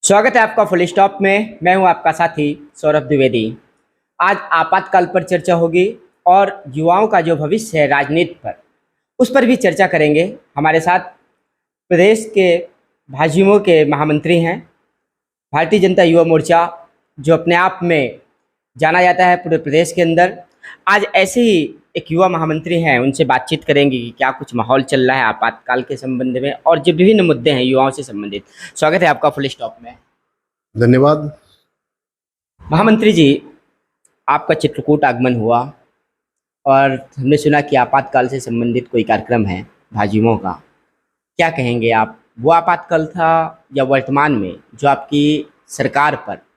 स्वागत है आपका फुल स्टॉप में। मैं हूं आपका साथी सौरभ द्विवेदी। आज आपातकाल पर चर्चा होगी और युवाओं का जो भविष्य है राजनीति पर, उस पर भी चर्चा करेंगे। हमारे साथ प्रदेश के भाजयुमो के महामंत्री हैं, भारतीय जनता युवा मोर्चा, जो अपने आप में जाना जाता है पूरे प्रदेश के अंदर। आज ऐसे ही एक युवा महामंत्री हैं, उनसे बातचीत करेंगे कि क्या कुछ माहौल चल रहा है आपातकाल के संबंध में और जो विभिन्न मुद्दे हैं युवाओं से संबंधित। स्वागत है आपका फुल स्टॉप में। धन्यवाद। महामंत्री जी, आपका चित्रकूट आगमन हुआ और हमने सुना कि आपातकाल से संबंधित कोई कार्यक्रम है भाजयुमो का। क्या कहेंगे आप, वो आपातकाल था या वर्तमान में जो आपकी सरकार पर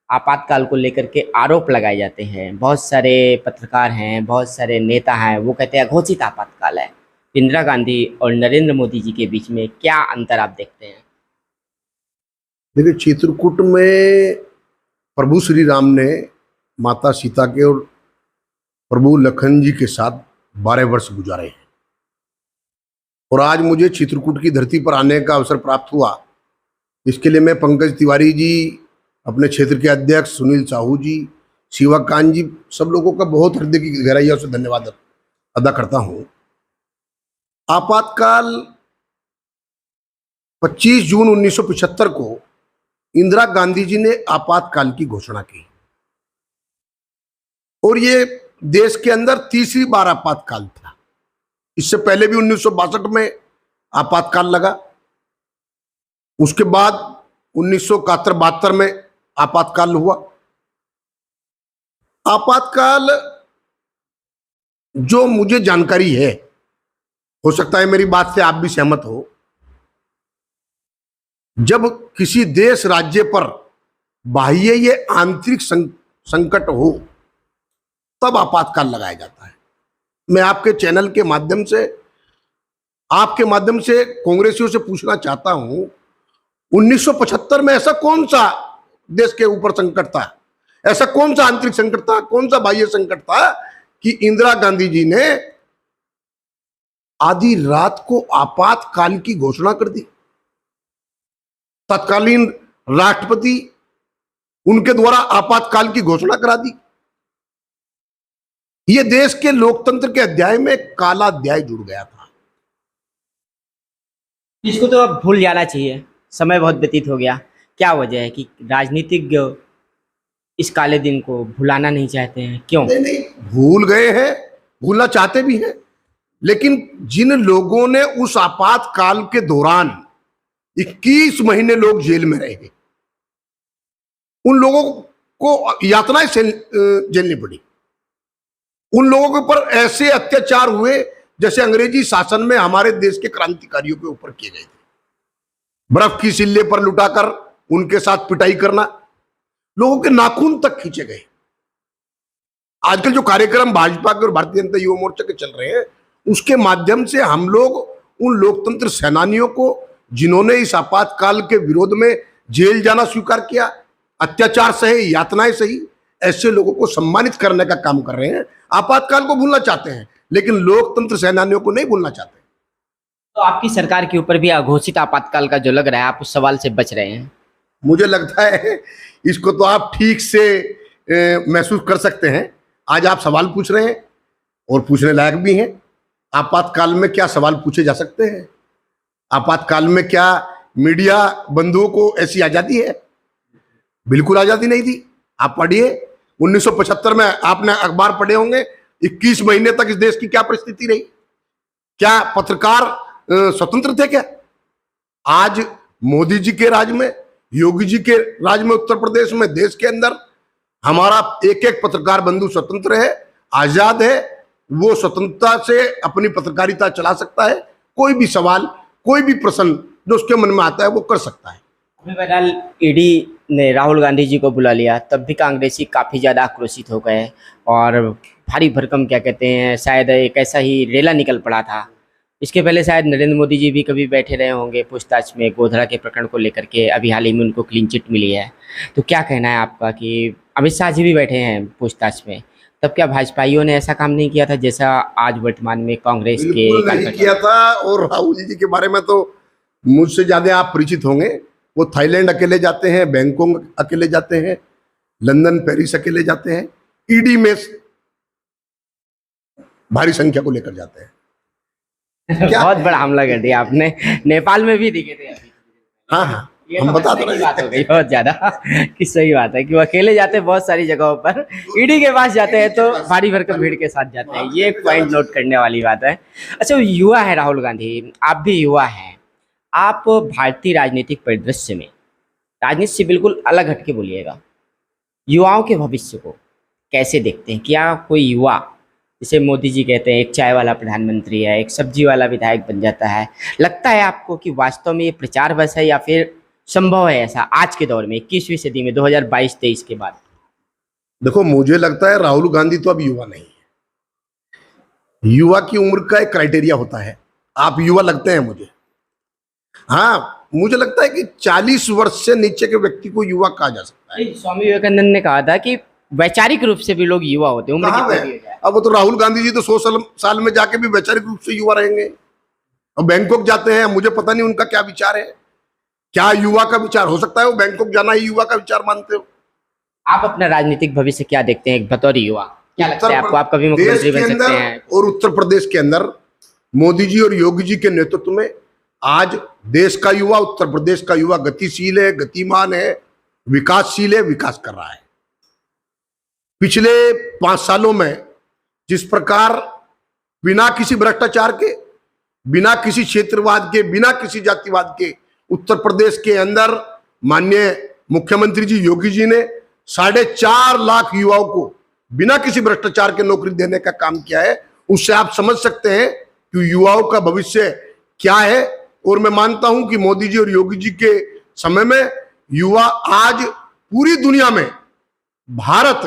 आपातकाल को लेकर के आरोप लगाए जाते हैं? बहुत सारे पत्रकार हैं, बहुत सारे नेता हैं, वो कहते हैं अघोषित आपातकाल है। इंदिरा गांधी और नरेंद्र मोदी जी के बीच में क्या अंतर आप देखते हैं? देखिए, चित्रकूट में प्रभु श्री राम ने माता सीता के और प्रभु लखन जी के साथ 12 वर्ष गुजारे हैं और आज मुझे चित्रकूट की धरती पर आने का अवसर प्राप्त हुआ। इसके लिए मैं पंकज तिवारी जी, अपने क्षेत्र के अध्यक्ष सुनील साहू जी, शिवाकांत जी, सब लोगों का बहुत हृदय की गहराइयों से धन्यवाद अदा करता हूं। आपातकाल 25 जून 1975 को इंदिरा गांधी जी ने आपातकाल की घोषणा की और ये देश के अंदर तीसरी बार आपातकाल था। इससे पहले भी 1962 में आपातकाल लगा, उसके बाद 1971-72 में आपातकाल हुआ। आपातकाल जो मुझे जानकारी है, हो सकता है मेरी बात से आप भी सहमत हो, जब किसी देश राज्य पर बाह्य ये आंतरिक संकट हो तब आपातकाल लगाया जाता है। मैं आपके चैनल के माध्यम से, आपके माध्यम से कांग्रेसियों से पूछना चाहता हूं, 1975 में ऐसा कौन सा देश के ऊपर संकट था, ऐसा कौन सा आंतरिक संकट था, कौन सा बाह्य संकट था कि इंदिरा गांधी जी ने आधी रात को आपातकाल की घोषणा कर दी? तत्कालीन राष्ट्रपति, उनके द्वारा आपातकाल की घोषणा करा दी। यह देश के लोकतंत्र के अध्याय में काला अध्याय जुड़ गया था। इसको तो अब भूल जाना चाहिए, समय बहुत व्यतीत हो गया। क्या वजह है कि राजनीतिज्ञ इस काले दिन को भुलाना नहीं चाहते हैं? क्यों? नहीं, भूल गए हैं, भूलना चाहते भी हैं, लेकिन जिन लोगों ने उस आपातकाल के दौरान 21 महीने लोग जेल में रहे, उन लोगों को यातनाएं झेलनी पड़ी। उन लोगों के ऊपर ऐसे अत्याचार हुए जैसे अंग्रेजी शासन में हमारे देश के क्रांतिकारियों के ऊपर किए गए थे। बर्फ की सिल्ले पर लुटाकर उनके साथ पिटाई करना, लोगों के नाखून तक खींचे गए। आजकल जो कार्यक्रम भाजपा के और भारतीय जनता युवा मोर्चा के चल रहे हैं, उसके माध्यम से हम लोग उन लोकतंत्र सेनानियों को, जिन्होंने इस आपातकाल के विरोध में जेल जाना स्वीकार किया, अत्याचार सहे, यातनाएं सही, ऐसे लोगों को सम्मानित करने का काम कर रहे हैं। आपातकाल को भूलना चाहते हैं, लेकिन लोकतंत्र सेनानियों को नहीं भूलना चाहते। तो आपकी सरकार के ऊपर भी अघोषित आपातकाल का जो लग रहा है, आप उस सवाल से बच रहे हैं? मुझे लगता है इसको तो आप ठीक से महसूस कर सकते हैं। आज आप सवाल पूछ रहे हैं और पूछने लायक भी हैं। आपातकाल में क्या सवाल पूछे जा सकते हैं? आपातकाल में क्या मीडिया बंधुओं को ऐसी आजादी है? बिल्कुल आजादी नहीं थी। आप पढ़िए, 1975 में आपने अखबार पढ़े होंगे, 21 महीने तक इस देश की क्या परिस्थिति रही। क्या पत्रकार स्वतंत्र थे क्या? आज मोदी जी के राज में, योगी जी के राज में, उत्तर प्रदेश में, देश के अंदर हमारा एक एक पत्रकार बंधु स्वतंत्र है, आजाद है। वो स्वतंत्रता से अपनी पत्रकारिता चला सकता है। कोई भी सवाल, कोई भी प्रश्न जो उसके मन में आता है वो कर सकता है। अभी बहरहाल ईडी ने राहुल गांधी जी को बुला लिया, तब भी कांग्रेसी काफ़ी ज़्यादा आक्रोशित हो गए और भारी भरकम, क्या कहते हैं, शायद एक ऐसा ही रेला निकल पड़ा था। इसके पहले शायद नरेंद्र मोदी जी भी कभी बैठे रहे होंगे पूछताछ में, गोधरा के प्रकरण को लेकर के। अभी हाल ही में उनको क्लीन चिट मिली है। तो क्या कहना है आपका कि अमित शाह जी भी बैठे हैं पूछताछ में, तब क्या भाजपाइयों ने ऐसा काम नहीं किया था जैसा आज वर्तमान में कांग्रेस के नहीं किया था? और राहुल जी के बारे में तो मुझसे ज्यादा आप परिचित होंगे। वो थाईलैंड अकेले जाते हैं, बैंकॉक अकेले जाते हैं, लंदन पेरिस अकेले जाते हैं, ईडी में भारी संख्या को लेकर जाते हैं। क्या बहुत बड़ा हमला कर दिया आपने। नेपाल में भी दिखे थे अभी। हाँ हाँ, ये हम तो बता हंसने तो की रहे बात हो हैं। गई बहुत ज्यादा कि सही बात है कि वो अकेले जाते हैं बहुत सारी जगहों पर, ईडी के पास जाते हैं तो भारी भरकम भीड़ के साथ जाते हैं। ये एक पॉइंट नोट करने वाली बात है। अच्छा, वो युवा है राहुल गांधी, आप भी युवा हैं, आप भारतीय राजनीतिक परिदृश्य में राजनीति से बिल्कुल अलग हटके बोलिएगा, युवाओं के भविष्य को कैसे देखते हैं? क्या कोई युवा, जिसे मोदी जी कहते हैं एक चाय वाला प्रधानमंत्री है, एक सब्जी वाला विधायक बन जाता है, लगता है आपको कि वास्तव में ये प्रचार बस है या फिर संभव है ऐसा आज के दौर में 21वीं सदी में 2022-23 के बाद? देखो, मुझे लगता है राहुल गांधी तो अब युवा नहीं है। युवा की उम्र का एक क्राइटेरिया होता है। आप युवा लगते हैं मुझे, हाँ, मुझे लगता है कि 40 वर्ष से नीचे के व्यक्ति को युवा कहा जा सकता है। स्वामी विवेकानंद ने कहा था कि वैचारिक रूप से भी लोग युवा होते हैं, उम्र कहाँ कितनी भी है? हो जाए। अब वो तो राहुल गांधी जी तो 100 साल में जाके भी वैचारिक रूप से युवा रहेंगे। अब बैंकॉक जाते हैं, मुझे पता नहीं उनका क्या विचार है, क्या युवा का विचार हो सकता है, वो बैंकॉक जाना ही युवा का विचार मानते हो। आप अपना राजनीतिक भविष्य क्या देखते हैं बतौर युवा? क्या लगता है आपको, आप कभी मुख्यमंत्री बन सकते हैं? और उत्तर प्रदेश के अंदर मोदी जी और योगी जी के नेतृत्व में आज देश का युवा, उत्तर प्रदेश का युवा गतिशील है, गतिमान है, विकासशील है, विकास कर रहा है। पिछले 5 सालों में जिस प्रकार बिना किसी भ्रष्टाचार के, बिना किसी क्षेत्रवाद के, बिना किसी जातिवाद के उत्तर प्रदेश के अंदर माननीय मुख्यमंत्री जी योगी जी ने 4.5 लाख युवाओं को बिना किसी भ्रष्टाचार के नौकरी देने का काम किया है। उससे आप समझ सकते हैं कि युवाओं का भविष्य क्या है। और मैं मानता हूं कि मोदी जी और योगी जी के समय में युवा आज पूरी दुनिया में, भारत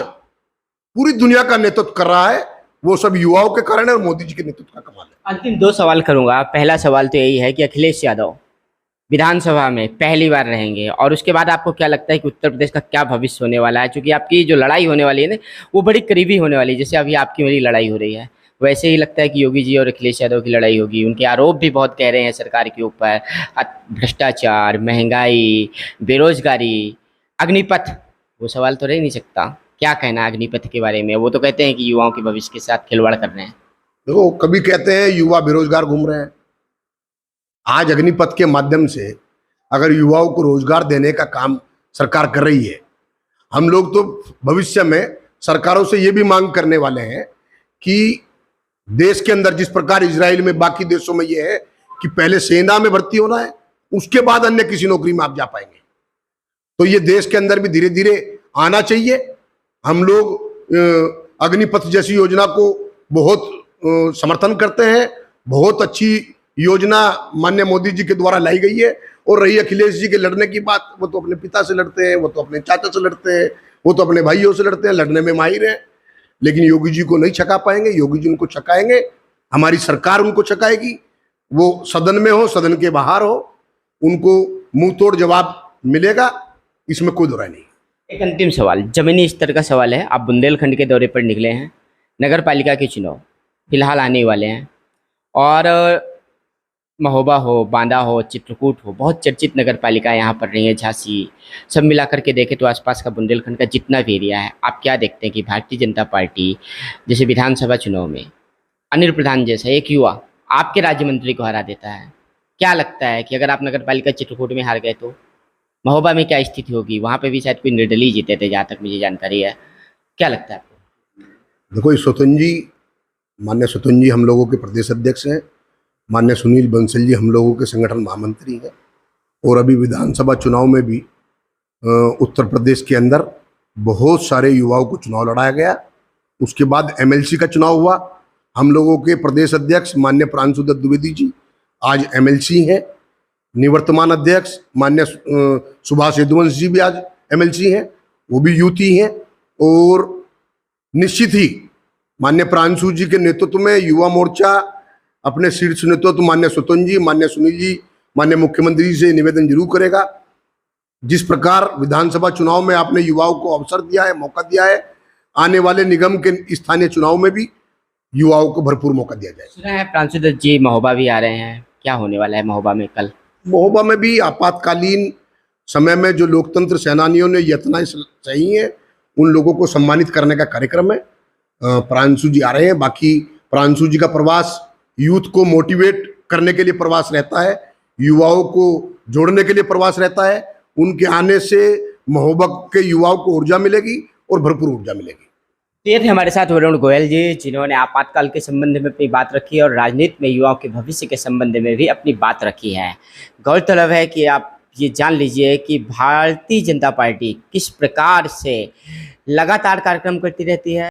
पूरी दुनिया का नेतृत्व कर रहा है, वो सब युवाओं के कारण है और मोदी जी के नेतृत्व का कमाल है। अंतिम 2 सवाल करूंगा। पहला सवाल तो यही है कि अखिलेश यादव विधानसभा में पहली बार रहेंगे, और उसके बाद आपको क्या लगता है कि उत्तर प्रदेश का क्या भविष्य होने वाला है? क्योंकि आपकी जो लड़ाई होने वाली है ना, वो बड़ी करीबी होने वाली है। जैसे अभी आपकी मेरी लड़ाई हो रही है, वैसे ही लगता है कि योगी जी और अखिलेश यादव की लड़ाई होगी। उनके आरोप भी बहुत कह रहे हैं सरकार के ऊपर, भ्रष्टाचार, महंगाई, बेरोजगारी, अग्निपथ, वो सवाल तो रह नहीं सकता। क्या कहना है अग्निपथ के बारे में? वो तो कहते हैं कि युवाओं के भविष्य के साथ खिलवाड़ कर रहे हैं। देखो, कभी कहते हैं युवा बेरोजगार घूम रहे हैं। आज अग्निपथ के माध्यम से अगर युवाओं को रोजगार देने का काम सरकार कर रही है, हम लोग तो भविष्य में सरकारों से ये भी मांग करने वाले हैं कि देश के अंदर जिस प्रकार इजराइल में, बाकी देशों में ये है कि पहले सेना में भर्ती होना है, उसके बाद अन्य किसी नौकरी में आप जा पाएंगे। तो ये देश के अंदर भी धीरे धीरे आना चाहिए। हम लोग अग्निपथ जैसी योजना को बहुत समर्थन करते हैं। बहुत अच्छी योजना माननीय मोदी जी के द्वारा लाई गई है। और रही अखिलेश जी के लड़ने की बात, वो तो अपने पिता से लड़ते हैं, वो तो अपने चाचा से लड़ते हैं, वो तो अपने भाइयों से लड़ते हैं, लड़ने में माहिर हैं। लेकिन योगी जी को नहीं छका पाएंगे। योगी जी उनको छकाएंगे, हमारी सरकार उनको छकाएगी। वो सदन में हो, सदन के बाहर हो, उनको मुंह तोड़ जवाब मिलेगा, इसमें कोई दो राय नहीं। एक अंतिम सवाल, जमीनी स्तर का सवाल है। आप बुंदेलखंड के दौरे पर निकले हैं, नगर पालिका के चुनाव फिलहाल आने वाले हैं, और महोबा हो, बांदा हो, चित्रकूट हो, बहुत चर्चित नगर पालिका यहाँ पर रही है, झांसी, सब मिलाकर के देखें तो आसपास का बुंदेलखंड का जितना भी एरिया है, आप क्या देखते हैं कि भारतीय जनता पार्टी जैसे विधानसभा चुनाव में अनिल प्रधान जैसा एक युवा आपके राज्य मंत्री को हरा देता है? क्या लगता है कि अगर आप नगर पालिका चित्रकूट में हार गए तो महोबा में क्या स्थिति होगी? वहाँ पे भी शायद कोई निर्दलीय जीते थे, जहाँ तक मुझे जानकारी है। क्या लगता है आपको? देखो, स्वतंत्र जी, माननीय स्वतंत्र जी हम लोगों के प्रदेश अध्यक्ष हैं। माननीय सुनील बंसल जी हम लोगों के संगठन महामंत्री हैं। और अभी विधानसभा चुनाव में भी उत्तर प्रदेश के अंदर बहुत सारे युवाओं को चुनाव लड़ाया गया। उसके बाद एमएलसी का चुनाव हुआ। हम लोगों के प्रदेश अध्यक्ष माननीय प्रांशु दत्त द्विवेदी जी आज एमएलसी हैं। निवर्तमान अध्यक्ष माननीय सुभाष यदुवंश जी भी आज एमएलसी हैं, वो भी यूथ ही हैं। और निश्चित ही माननीय प्रांशु जी के नेतृत्व में युवा मोर्चा अपने शीर्ष नेतृत्व माननीय स्वतंत्र जी, माननीय सुनील जी, माननीय मुख्यमंत्री जी से निवेदन जरूर करेगा। जिस प्रकार विधानसभा चुनाव में आपने युवाओं को अवसर दिया है, मौका दिया है, आने वाले निगम के स्थानीय चुनाव में भी युवाओं को भरपूर मौका दिया जाए। सुना है प्रांशु दत्त जी महोबा भी आ रहे हैं, क्या होने वाला है महोबा में कल? महोबा में भी आपातकालीन समय में जो लोकतंत्र सेनानियों ने यत्नाएं सही हैं, उन लोगों को सम्मानित करने का कार्यक्रम है। प्रांशु जी आ रहे हैं। बाकी प्रांशु जी का प्रवास यूथ को मोटिवेट करने के लिए प्रवास रहता है, युवाओं को जोड़ने के लिए प्रवास रहता है। उनके आने से महोबा के युवाओं को ऊर्जा मिलेगी और भरपूर ऊर्जा मिलेगी। तो ये थे हमारे साथ वरुण गोयल जी, जिन्होंने आपातकाल के संबंध में अपनी बात रखी और राजनीति में युवाओं के भविष्य के संबंध में भी अपनी बात रखी है। गौरतलब है कि आप ये जान लीजिए कि भारतीय जनता पार्टी किस प्रकार से लगातार कार्यक्रम करती रहती है।